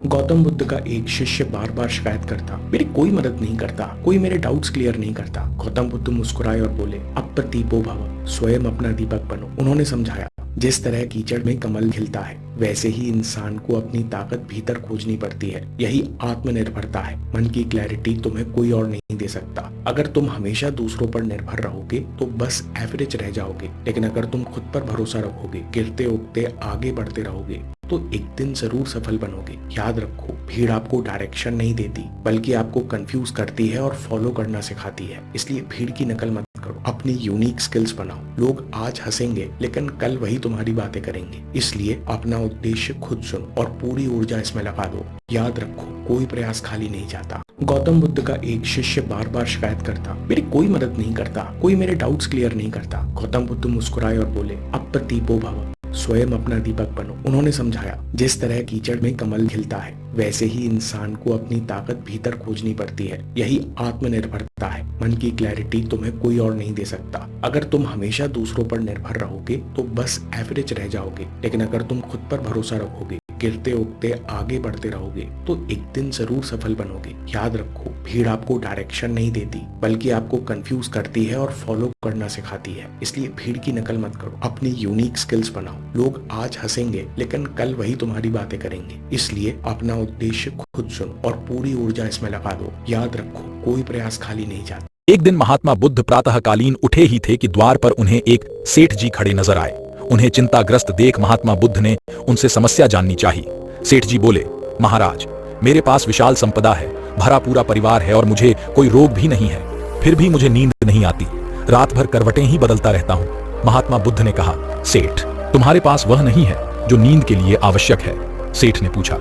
गौतम बुद्ध का एक शिष्य बार बार शिकायत करता, मेरी कोई मदद नहीं करता, कोई मेरे डाउट्स क्लियर नहीं करता। गौतम बुद्ध मुस्कुराए और बोले, अप्रदीपो भव, स्वयं अपना दीपक बनो। उन्होंने समझाया, जिस तरह कीचड़ में कमल खिलता है, वैसे ही इंसान को अपनी ताकत भीतर खोजनी पड़ती है। यही आत्मनिर्भरता है। मन की क्लैरिटी तुम्हें कोई और नहीं दे सकता। अगर तुम हमेशा दूसरों पर निर्भर रहोगे तो बस एवरेज रह जाओगे, लेकिन अगर तुम खुद पर भरोसा रखोगे, गिरते उठते आगे बढ़ते रहोगे, तो एक दिन जरूर सफल बनोगे। याद रखो, भीड़ आपको डायरेक्शन नहीं देती, बल्कि आपको कंफ्यूज करती है और फॉलो करना सिखाती है। इसलिए भीड़ की नकल मत करो, अपनी यूनिक स्किल्स बनाओ। लोग आज हंसेंगे, लेकिन कल वही तुम्हारी बातें करेंगे। इसलिए अपना उद्देश्य खुद चुनो और पूरी ऊर्जा इसमें लगा दो। याद रखो, कोई प्रयास खाली नहीं जाता। गौतम बुद्ध का एक शिष्य बार बार शिकायत करता, मेरी कोई मदद नहीं करता, कोई मेरे डाउट्स क्लियर नहीं करता। गौतम बुद्ध मुस्कुराए और बोले, अप्रदीपो भव, स्वयं अपना दीपक बनो। उन्होंने समझाया, जिस तरह कीचड़ में कमल खिलता है, वैसे ही इंसान को अपनी ताकत भीतर खोजनी पड़ती है। यही आत्मनिर्भरता है। मन की क्लैरिटी तुम्हें कोई और नहीं दे सकता। अगर तुम हमेशा दूसरों पर निर्भर रहोगे तो बस एवरेज रह जाओगे, लेकिन अगर तुम खुद पर भरोसा रखोगे, गिरते उठते आगे बढ़ते रहोगे, तो एक दिन जरूर सफल बनोगे। याद रखो, भीड़ आपको डायरेक्शन नहीं देती, बल्कि आपको कंफ्यूज करती है और फॉलो करना सिखाती है। इसलिए भीड़ की नकल मत करो, अपनी यूनिक स्किल्स बनाओ। लोग आज हंसेंगे, लेकिन कल वही तुम्हारी बातें करेंगे। इसलिए अपना उद्देश्य खुद चुनो और पूरी ऊर्जा इसमें लगा दो। याद रखो, कोई प्रयास खाली नहीं जाता। एक दिन महात्मा बुद्ध प्रातःकालीन उठे ही थे कि द्वार पर उन्हें एक सेठ जी खड़े नजर आए। उन्हें चिंताग्रस्त देख महात्मा बुद्ध ने उनसे समस्या जाननी चाहिए। सेठ जी बोले, महाराज, मेरे पास विशाल संपदा है, भरा पूरा परिवार है और मुझे कोई रोग भी नहीं है, फिर भी मुझे नींद नहीं आती। रात भर करवटें ही बदलता रहता हूँ। महात्मा बुद्ध ने कहा, सेठ, तुम्हारे पास वह नहीं है जो नींद के लिए आवश्यक है। सेठ ने पूछा,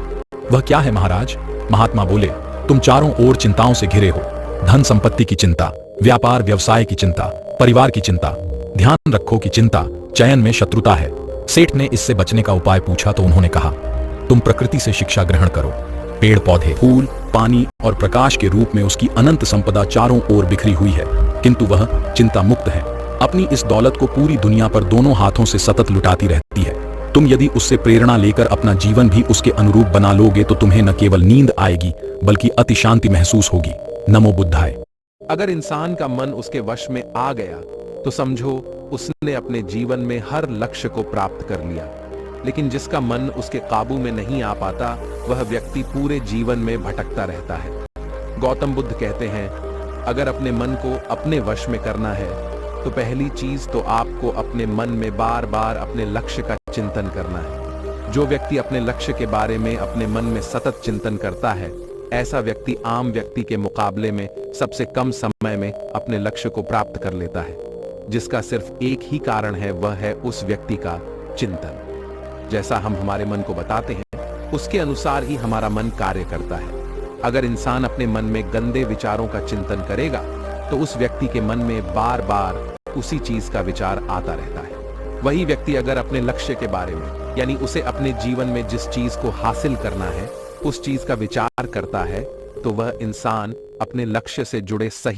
वह क्या है महाराज? महात्मा बोले, तुम चारों ओर चिंताओं से घिरे हो। धन संपत्ति की चिंता, व्यापार व्यवसाय की चिंता, परिवार की चिंता। ध्यान रखो कि चिंता चयन में शत्रुता है। सेठ ने इससे बचने का उपाय पूछा तो उन्होंने कहा, तुम प्रकृति से शिक्षा ग्रहण करो। पेड़ पौधे, फूल, पानी और प्रकाश के रूप में उसकी अनंत संपदा चारों ओर बिखरी हुई है, किंतु वह चिंता मुक्त है। अपनी इस दौलत को पूरी दुनिया पर दोनों हाथों से सतत लुटाती रहती है। तुम यदि उससे प्रेरणा लेकर अपना जीवन भी उसके अनुरूप बना लोगे तो तुम्हें न केवल नींद आएगी बल्कि अति शांति महसूस होगी। नमो बुद्धाय। अगर इंसान का मन उसके वश में आ गया तो समझो उसने अपने जीवन में हर लक्ष्य को प्राप्त कर लिया। लेकिन जिसका मन उसके काबू में नहीं आ पाता, वह व्यक्ति पूरे जीवन में भटकता रहता है। गौतम बुद्ध कहते हैं, अगर अपने मन को अपने वश में करना है तो पहली चीज तो आपको अपने मन में बार बार अपने लक्ष्य का चिंतन करना है। जो व्यक्ति अपने लक्ष्य के बारे में अपने मन में सतत चिंतन करता है, ऐसा व्यक्ति आम व्यक्ति के मुकाबले में सबसे कम समय में अपने लक्ष्य को प्राप्त कर लेता है, जिसका सिर्फ एक ही कारण है, वह है उस व्यक्ति का चिंतन। जैसा हम हमारे मन को बताते हैं, उसके अनुसार ही हमारा मन कार्य करता है। अगर इंसान अपने मन में गंदे विचारों का चिंतन करेगा तो उस व्यक्ति के मन में बार बार उसी चीज का विचार आता रहता है। वही व्यक्ति अगर अपने लक्ष्य के बारे में, यानी उसे अपने जीवन में जिस चीज को हासिल करना है, उस चीज का विचार करता है, तो वह इंसान अपने लक्ष्य से जुड़े सही।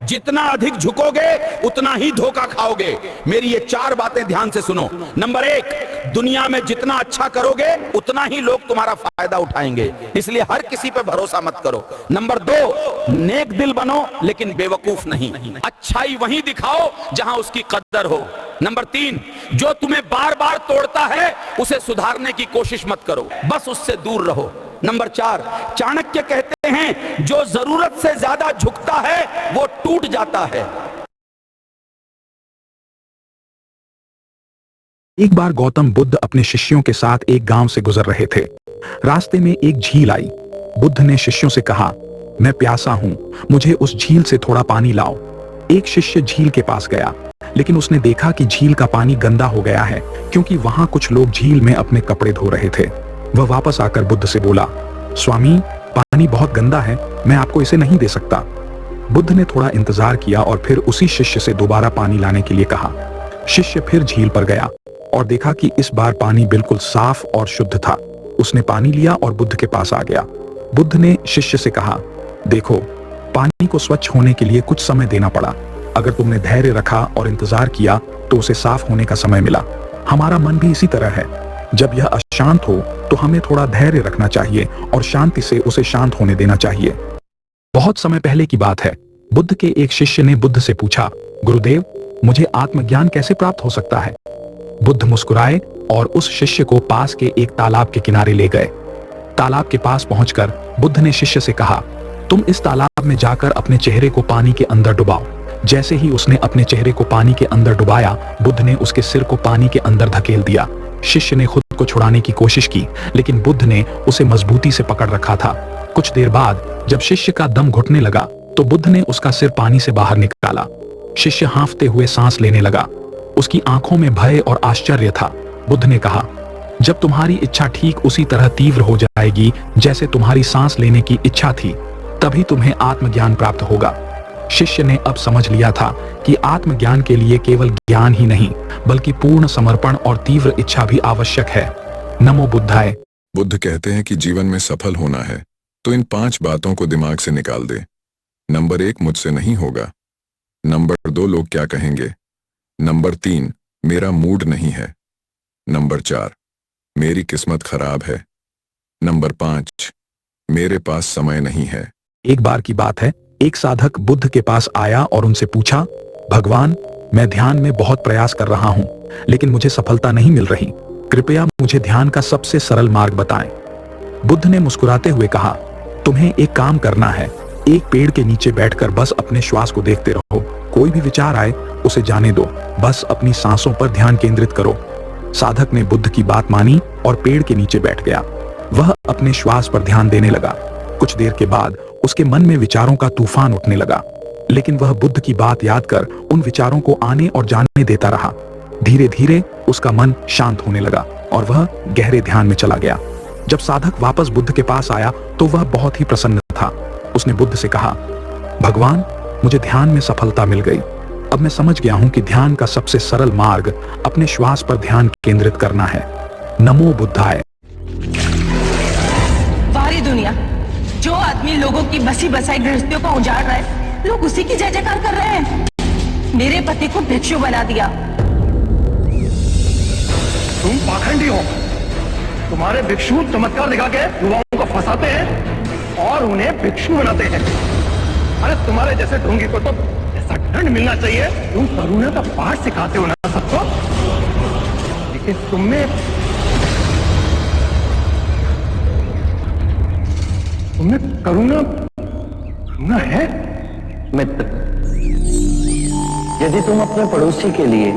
जितना अधिक झुकोगे उतना ही धोखा खाओगे। मेरी ये 4 बातें ध्यान से सुनो। नंबर 1, दुनिया में जितना अच्छा करोगे उतना ही लोग तुम्हारा फायदा उठाएंगे, इसलिए हर किसी पे भरोसा मत करो। नंबर 2, नेक दिल बनो लेकिन बेवकूफ नहीं। अच्छाई वहीं दिखाओ जहां उसकी कदर हो। नंबर 3, जो तुम्हें बार बार तोड़ता है उसे सुधारने की कोशिश मत करो, बस उससे दूर रहो। नंबर 4, चाणक्य कहते हैं, जो जरूरत से ज्यादा झुकता है वो टूट जाता है। एक बार गौतम बुद्ध अपने शिष्यों के साथ एक गांव से गुजर रहे थे। रास्ते में एक झील आई। बुद्ध ने शिष्यों से कहा, मैं प्यासा हूं, मुझे उस झील से थोड़ा पानी लाओ। एक शिष्य झील के पास गया, लेकिन उसने देखा कि झील का पानी गंदा हो गया है, क्योंकि वहां कुछ लोग झील में अपने कपड़े धो रहे थे। वह वापस आकर बुद्ध से बोला, स्वामी, पानी बहुत गंदा है, मैं आपको इसे नहीं दे सकता। बुद्ध ने थोड़ा इंतजार किया और फिर उसी शिष्य से दोबारा पानी लाने के लिए कहा। शिष्य फिर झील पर गया और देखा कि इस बार पानी बिल्कुल साफ और शुद्ध था। उसने पानी लिया और बुद्ध के पास आ गया। बुद्ध ने शिष्य से कहा, देखो, पानी को स्वच्छ होने के लिए कुछ समय देना पड़ा। अगर तुमने धैर्य रखा और इंतजार किया तो उसे साफ होने का समय मिला। हमारा मन भी इसी तरह है। जब यह अशांत हो तो हमें थोड़ा धैर्य रखना चाहिए और शांति से उसे शांत होने देना चाहिए। बहुत समय पहले की बात है। बुद्ध के एक शिष्य ने बुद्ध से पूछा, गुरुदेव, मुझे आत्मज्ञान कैसे प्राप्त हो सकता है? बुद्ध मुस्कुराए और उस शिष्य को पास के एक तालाब के किनारे ले गए। तालाब के पास पहुंचकर बुद्ध ने शिष्य से कहा, तुम इस तालाब में जाकर अपने चेहरे को पानी के अंदर डुबाओ। जैसे ही उसने अपने चेहरे को पानी के अंदर डुबाया, बुद्ध ने उसके सिर को पानी के अंदर धकेल दिया। शिष्य ने खुद को छुड़ाने की कोशिश की, लेकिन बुद्ध ने उसे मजबूती से पकड़ रखा था। कुछ देर बाद जब शिष्य का दम घुटने लगा तो बुद्ध ने उसका सिर पानी से बाहर निकाला। शिष्य हांफते हुए सांस लेने लगा। उसकी आंखों में भय और आश्चर्य था। बुद्ध ने कहा, जब तुम्हारी इच्छा ठीक उसी तरह तीव्र हो जाएगी जैसे तुम्हारी सांस लेने की इच्छा थी, तभी तुम्हें आत्मज्ञान प्राप्त होगा। शिष्य ने अब समझ लिया था कि आत्मज्ञान के लिए केवल ज्ञान ही नहीं, बल्कि पूर्ण समर्पण और तीव्र इच्छा भी आवश्यक है। नमो बुद्धाय। बुद्ध कहते हैं कि जीवन में सफल होना है तो इन 5 बातों को दिमाग से निकाल दे। नंबर 1, मुझसे नहीं होगा। नंबर 2, लोग क्या कहेंगे। नंबर 3, मेरा मूड नहीं है। नंबर 4, मेरी किस्मत खराब है। नंबर 5, मेरे पास समय नहीं है। एक बार की बात है, एक साधक बुद्ध के पास आया और उनसे पूछा, भगवान, मैं ध्यान में बहुत प्रयास कर रहा हूं, लेकिन मुझे सफलता नहीं मिल रही। कृपया मुझे ध्यान का सबसे सरल मार्ग बताएं। बुद्ध ने मुस्कुराते हुए कहा, तुम्हें एक काम करना है। एक पेड़ के नीचे बैठकर बस अपने श्वास को देखते रहो। कोई भी विचार आए उसे जाने दो। बस अपनी सांसों पर ध्यान केंद्रित करो। साधक ने बुद्ध की बात मानी और पेड़ के नीचे बैठ गया। वह अपने श्वास पर ध्यान देने लगा। कुछ देर के बाद उसके मन में विचारों का तूफान उठने लगा, लेकिन वह बुद्ध की बात याद कर उन विचारों को आने और जाने देता रहा। धीरे धीरे उसका मन शांत होने लगा और वह गहरे ध्यान में चला गया। जब साधक वापस बुद्ध के पास आया तो वह बहुत ही प्रसन्न था। उसने बुद्ध से कहा, भगवान, मुझे ध्यान में सफलता मिल गई। अब मैं समझ गया हूं कि ध्यान का सबसे सरल मार्ग अपने श्वास पर ध्यान केंद्रित करना है। नमो बुद्धाय। सारी दुनिया, जो आदमी लोगों की बसी बसाई गृहस्थियों को उजाड़ रहा है, लोग उसी की जय जयकार कर रहे हैं। मेरे पति को भिक्षु बना दिया। तुम पाखंडी हो। तुम्हारे भिक्षु चमत्कार दिखा के युवाओं को फंसाते हैं और उन्हें भिक्षु बनाते हैं। अरे तुम्हारे जैसे ढोंगी को तो ऐसा दंड मिलना चाहिए। तुम करुणा का पाठ सिखाते हो ना सबको, लेकिन तुम्हें करुणा है। मित्र, यदि तुम अपने पड़ोसी के लिए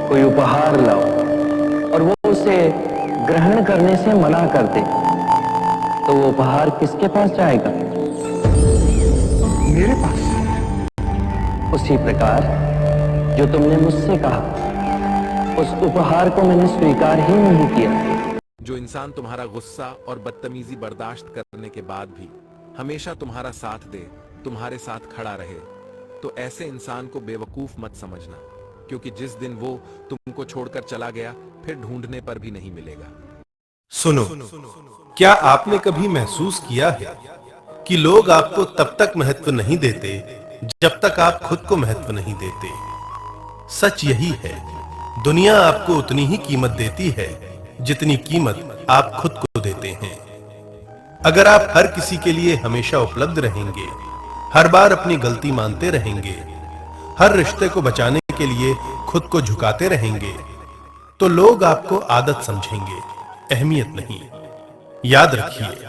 कोई उपहार लाओ और वो उसे ग्रहण करने से मना कर दे, तो वो उपहार किसके पास जाएगा? मेरे पास। उसी प्रकार जो तुमने मुझसे कहा, उस उपहार को मैंने स्वीकार ही नहीं किया। जो इंसान तुम्हारा गुस्सा और बदतमीजी बर्दाश्त करने के बाद भी हमेशा तुम्हारा साथ दे, तुम्हारे साथ खड़ा रहे, तो ऐसे इंसान को बेवकूफ मत समझना, क्योंकि जिस दिन वो तुमको छोड़कर चला गया, फिर ढूंढने पर भी नहीं मिलेगा। सुनो, क्या आपने कभी महसूस किया है कि लोग आपको तब तक महत्व नहीं देते जब तक आप खुद को महत्व नहीं देते? सच यही है, दुनिया आपको उतनी ही कीमत देती है जितनी कीमत आप खुद को देते हैं। अगर आप हर किसी के लिए हमेशा उपलब्ध रहेंगे, हर बार अपनी गलती मानते रहेंगे, हर रिश्ते को बचाने के लिए खुद को झुकाते रहेंगे, तो लोग आपको आदत समझेंगे, अहमियत नहीं। याद रखिए,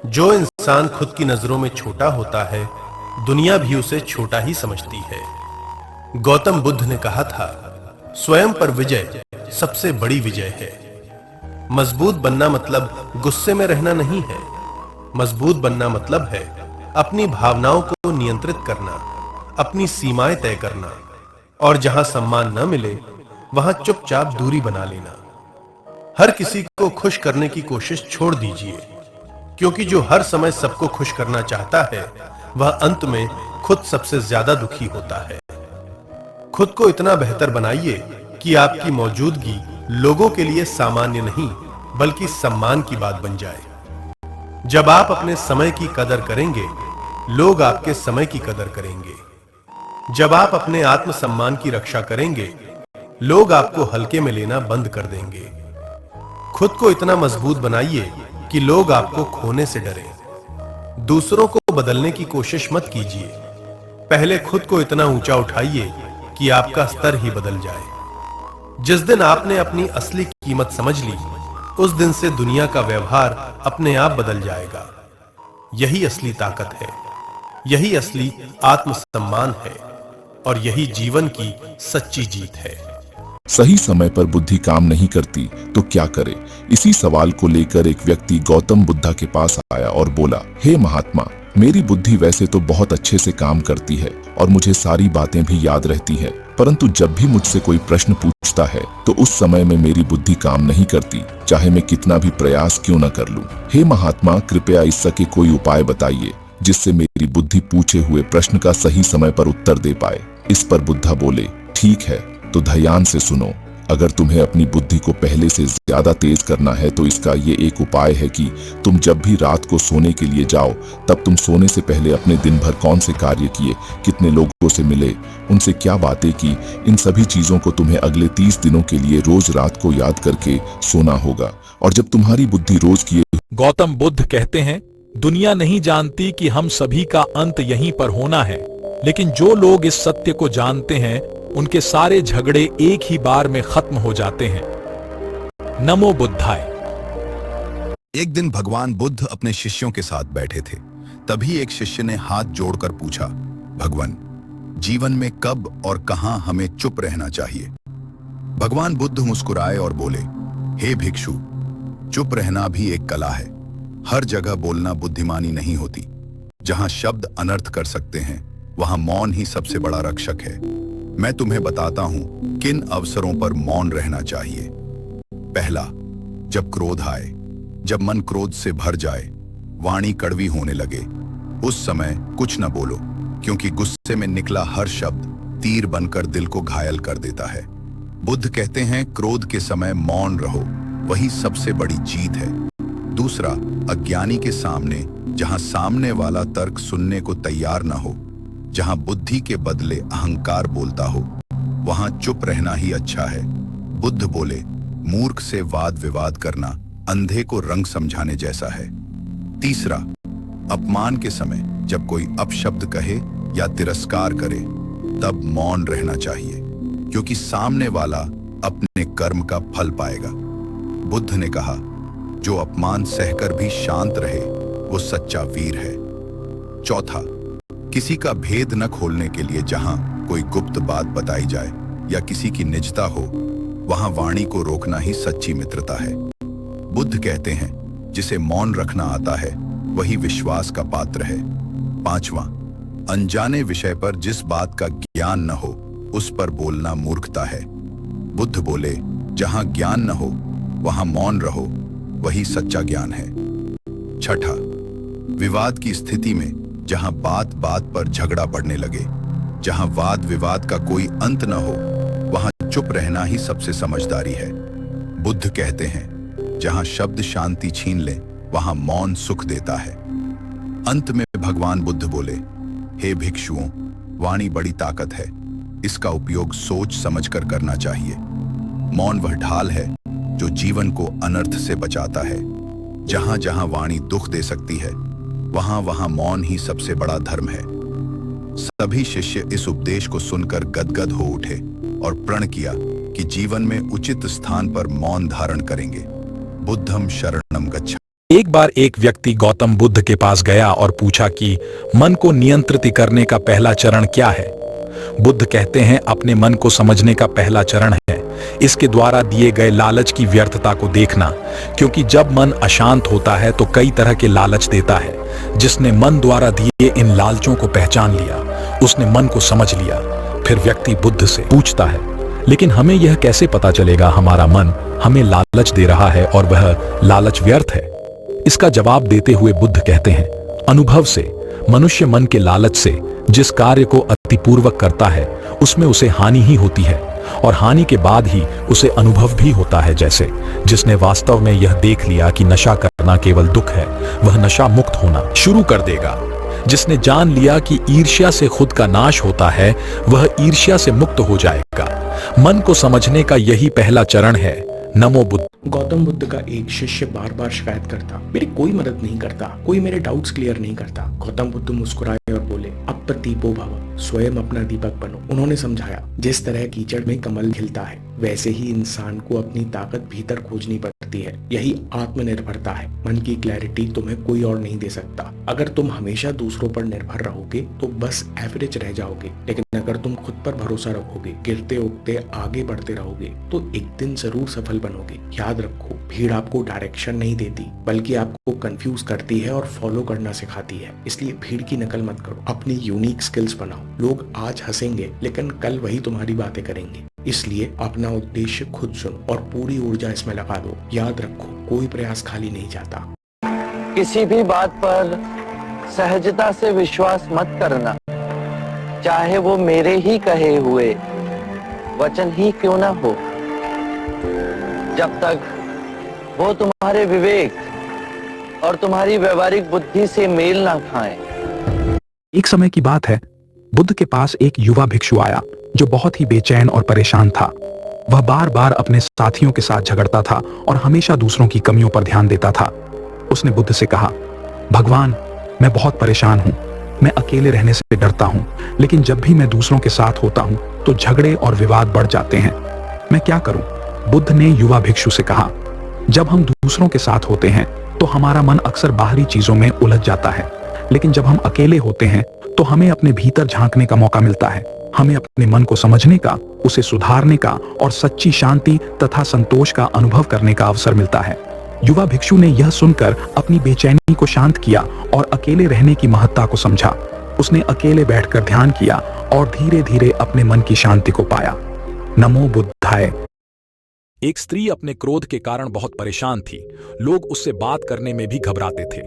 जो इंसान खुद की नजरों में छोटा होता है, दुनिया भी उसे छोटा ही समझती है। गौतम बुद्ध ने कहा था, स्वयं पर विजय सबसे बड़ी विजय है। मजबूत बनना मतलब गुस्से में रहना नहीं है। मजबूत बनना मतलब है अपनी भावनाओं को नियंत्रित करना, अपनी सीमाएं तय करना, और जहां सम्मान न मिले वहां चुपचाप दूरी बना लेना। हर किसी को खुश करने की कोशिश छोड़ दीजिए, क्योंकि जो हर समय सबको खुश करना चाहता है, वह अंत में खुद सबसे ज्यादा दुखी होता है। खुद को इतना बेहतर बनाइए कि आपकी मौजूदगी लोगों के लिए सामान्य नहीं, बल्कि सम्मान की बात बन जाए। जब आप अपने समय की कदर करेंगे, लोग आपके समय की कदर करेंगे। जब आप अपने आत्मसम्मान की रक्षा करेंगे, लोग आपको हल्के में लेना बंद कर देंगे। खुद को इतना मजबूत बनाइए कि लोग आपको खोने से डरें। दूसरों को बदलने की कोशिश मत कीजिए, पहले खुद को इतना ऊंचा उठाइए कि आपका स्तर ही बदल जाए। जिस दिन आपने अपनी असली कीमत समझ ली, उस दिन से दुनिया का व्यवहार अपने आप बदल जाएगा। यही असली ताकत है, यही असली आत्मसम्मान है और यही जीवन की सच्ची जीत है। सही समय पर बुद्धि काम नहीं करती तो क्या करे? इसी सवाल को लेकर एक व्यक्ति गौतम बुद्धा के पास आया और बोला, हे महात्मा, मेरी बुद्धि वैसे तो बहुत अच्छे से काम करती है और मुझे सारी बातें भी याद रहती है, परंतु जब भी मुझसे कोई प्रश्न पूछता है तो उस समय में मेरी बुद्धि काम नहीं करती, चाहे मैं कितना भी प्रयास क्यों न कर लूं। हे महात्मा, कृपया इसके कोई उपाय बताइए जिससे मेरी बुद्धि पूछे हुए प्रश्न का सही समय पर उत्तर दे पाए। इस पर बुद्धा बोले, ठीक है, तो ध्यान से सुनो। अगर तुम्हें अपनी बुद्धि को पहले से ज्यादा तेज करना है तो इसका ये एक उपाय है कि तुम जब भी रात को सोने के लिए जाओ, तब तुम सोने से पहले अपने दिन भर कौन से कार्य किए, कितने लोगों से मिले, उनसे क्या बातें की, इन सभी चीजों को तुम्हें अगले 30 दिनों के लिए रोज रात को याद करके सोना होगा। और जब तुम्हारी बुद्धि रोज किए। गौतम बुद्ध कहते हैं, दुनिया नहीं जानती कि हम सभी का अंत यहीं पर होना है, लेकिन जो लोग इस सत्य को जानते हैं उनके सारे झगड़े एक ही बार में खत्म हो जाते हैं। नमो बुद्धाय। एक दिन भगवान बुद्ध अपने शिष्यों के साथ बैठे थे। तभी एक शिष्य ने हाथ जोड़कर पूछा, भगवान, जीवन में कब और कहां हमें चुप रहना चाहिए? भगवान बुद्ध मुस्कुराए और बोले, हे भिक्षु, चुप रहना भी एक कला है। हर जगह बोलना बुद्धिमानी नहीं होती। जहां शब्द अनर्थ कर सकते हैं, वहां मौन ही सबसे बड़ा रक्षक है। मैं तुम्हें बताता हूं किन अवसरों पर मौन रहना चाहिए। पहला, जब क्रोध आए, जब मन क्रोध से भर जाए, वाणी कड़वी होने लगे, उस समय कुछ न बोलो, क्योंकि गुस्से में निकला हर शब्द तीर बनकर दिल को घायल कर देता है। बुद्ध कहते हैं, क्रोध के समय मौन रहो, वही सबसे बड़ी जीत है। दूसरा, अज्ञानी के सामने, जहां सामने वाला तर्क सुनने को तैयार न हो, जहां बुद्धि के बदले अहंकार बोलता हो, वहां चुप रहना ही अच्छा है। बुद्ध बोले, मूर्ख से वाद विवाद करना अंधे को रंग समझाने जैसा है। तीसरा, अपमान के समय जब कोई अपशब्द कहे या तिरस्कार करे, तब मौन रहना चाहिए, क्योंकि सामने वाला अपने कर्म का फल पाएगा। बुद्ध ने कहा, जो अपमान सहकर भी शांत रहे, वो सच्चा वीर है। चौथा, किसी का भेद न खोलने के लिए जहां कोई गुप्त बात बताई जाए या किसी की निजता हो, वहां वाणी को रोकना ही सच्ची मित्रता है। बुद्ध कहते हैं, जिसे मौन रखना आता है वही विश्वास का पात्र है। पांचवां, अनजाने विषय पर जिस बात का ज्ञान न हो उस पर बोलना मूर्खता है। बुद्ध बोले, जहां ज्ञान न हो वहां मौन रहो, वही सच्चा ज्ञान है। छठा, विवाद की स्थिति में जहां बात बात पर झगड़ा बढ़ने लगे, जहां वाद विवाद का कोई अंत न हो, वहां चुप रहना ही सबसे समझदारी है। बुद्ध कहते हैं, जहां शब्द शांति छीन ले, वहां मौन सुख देता है। अंत में भगवान बुद्ध बोले, हे भिक्षुओं, वाणी बड़ी ताकत है, इसका उपयोग सोच समझकर करना चाहिए। मौन वह ढाल है जो जीवन को अनर्थ से बचाता है। जहां जहां वाणी दुख दे सकती है, वहां वहां मौन ही सबसे बड़ा धर्म है। सभी शिष्य इस उपदेश को सुनकर गदगद हो उठे और प्रण किया कि जीवन में उचित स्थान पर मौन धारण करेंगे। बुद्धम शरणम गच्छामि। एक बार एक व्यक्ति गौतम बुद्ध के पास गया और पूछा कि मन को नियंत्रित करने का पहला चरण क्या है? बुद्ध कहते हैं, अपने मन को समझने का पहला चरण है इसके द्वारा दिए गए लालच की व्यर्थता को देखना, क्योंकि जब मन अशांत होता है तो कई तरह के लालच देता है। जिसने मन द्वारा दिए इन लालचों को पहचान लिया, उसने मन को समझ लिया। फिर व्यक्ति बुद्ध से पूछता है, लेकिन हमें यह कैसे पता चलेगा हमारा मन हमें लालच दे रहा है और वह लालच व्यर्थ है? इसका जवाब देते हुए बुद्ध कहते हैं, अनुभव से। मनुष्य मन के लालच से जिस कार्य को अतिपूर्वक करता है उसमें उसे हानि ही होती है, और हानि के बाद ही उसे अनुभव भी होता है। जैसे जिसने वास्तव में यह देख लिया कि नशा करना केवल दुख है, वह नशा मुक्त होना शुरू कर देगा। जिसने जान लिया कि ईर्ष्या से खुद का नाश होता है, वह ईर्ष्या से मुक्त हो जाएगा। मन को समझने का यही पहला चरण है। नमो बुद्ध। गौतम बुद्ध का एक शिष्य बार बार शिकायत करता, मेरी कोई मदद नहीं करता, कोई मेरे डाउट्स क्लियर नहीं करता। गौतम बुद्ध मुस्कुराए और बोले, अप्रतीपो भव, स्वयं अपना दीपक बनो। उन्होंने समझाया, जिस तरह कीचड़ में कमल खिलता है, वैसे ही इंसान को अपनी ताकत भीतर खोजनी पड़ती है। यही आत्मनिर्भरता है। मन की क्लैरिटी तुम्हें कोई और नहीं दे सकता। अगर तुम हमेशा दूसरों पर निर्भर रहोगे तो बस एवरेज रह जाओगे, लेकिन अगर तुम खुद पर भरोसा रखोगे, गिरते उठते आगे बढ़ते रहोगे, तो एक दिन जरूर सफल बनोगे। याद रखो, भीड़ आपको डायरेक्शन नहीं देती, बल्कि आपको कंफ्यूज करती है और फॉलो करना सिखाती है। इसलिए भीड़ की नकल मत करो, अपनी यूनिक स्किल्स बनाओ। लोग आज हंसेंगे, लेकिन कल वही तुम्हारी बातें करेंगे। इसलिए अपना उद्देश्य खुद चुनो और पूरी ऊर्जा इसमें लगा दो। याद रखो, कोई प्रयास खाली नहीं जाता। किसी भी बात पर सहजता से विश्वास मत करना, चाहे वो मेरे ही कहे हुए वचन ही क्यों ना हो, जब तक वो तुम्हारे विवेक और तुम्हारी व्यवहारिक बुद्धि से मेल ना खाएं। एक समय की बात है, बुद्ध के पास एक युवा भिक्षु आया जो बहुत ही बेचैन और परेशान था। वह बार बार अपने साथियों के साथ झगड़ता था और हमेशा दूसरों की कमियों पर ध्यान देता था। उसने बुद्ध से कहा, भगवान, मैं बहुत परेशान हूँ। मैं अकेले रहने से डरता हूँ, लेकिन जब भी मैं दूसरों के साथ होता हूँ तो झगड़े और विवाद बढ़ जाते हैं। मैं क्या करूँ? बुद्ध ने युवा भिक्षु से कहा, जब हम दूसरों के साथ होते हैं तो हमारा मन अक्सर बाहरी चीजों में उलझ जाता है, लेकिन जब हम अकेले होते हैं तो हमें अपने भीतर झांकने का मौका मिलता है। हमें अपने मन को समझने का, उसे सुधारने का और सच्ची शांति तथा संतोष का अनुभव करने का अवसर मिलता है। युवा भिक्षु ने यह सुनकर अपनी बेचैनी को शांत किया और अकेले रहने की महत्ता को समझा। उसने अकेले बैठकर ध्यान किया और धीरे धीरे अपने मन की शांति को पाया। नमो बुद्धाय। एक स्त्री अपने क्रोध के कारण बहुत परेशान थी। लोग उससे बात करने में भी घबराते थे।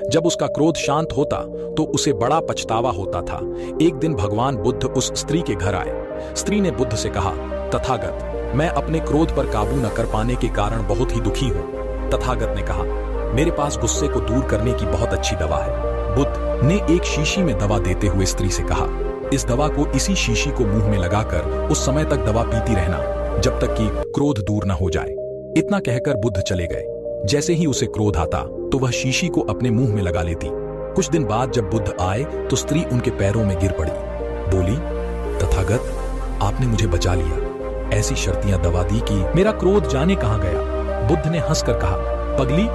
जब उसका क्रोध शांत होता तो उसे बड़ा पछतावा होता था। एक दिन भगवान बुद्ध उस स्त्री के घर आए। स्त्री ने बुद्ध से कहा, तथागत, मैं अपने क्रोध पर काबू न कर पाने के कारण बहुत ही दुखी हूँ। तथागत ने कहा, मेरे पास गुस्से को दूर करने की बहुत अच्छी दवा है। बुद्ध ने एक शीशी में दवा देते हुए स्त्री से कहा, इस दवा को इसी शीशी को मुंह में लगाकर उस समय तक दवा पीती रहना जब तक कि क्रोध दूर न हो जाए। इतना कहकर बुद्ध चले गए। जैसे ही उसे क्रोध आता तो वह शीशी को अपने मुंह में लगा लेती। कुछ दिन बाद जब बुद्ध आए तो स्त्री उनके पैरों में गिर पड़ी। बोली, तथागत, आपने मुझे बचा लिया। ऐसी शर्तियां दवा दी कि मेरा क्रोध जाने कहां गया। बुद्ध ने हंसकर कहा, पगली,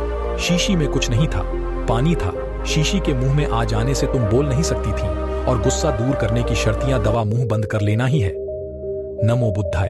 शीशी में कुछ नहीं था, पानी था। शीशी के मुंह में आ जाने से तुम बोल नहीं सकती थी, और गुस्सा दूर करने की शर्तियां दवा मुंह बंद कर लेना ही है। नमो बुद्धाय।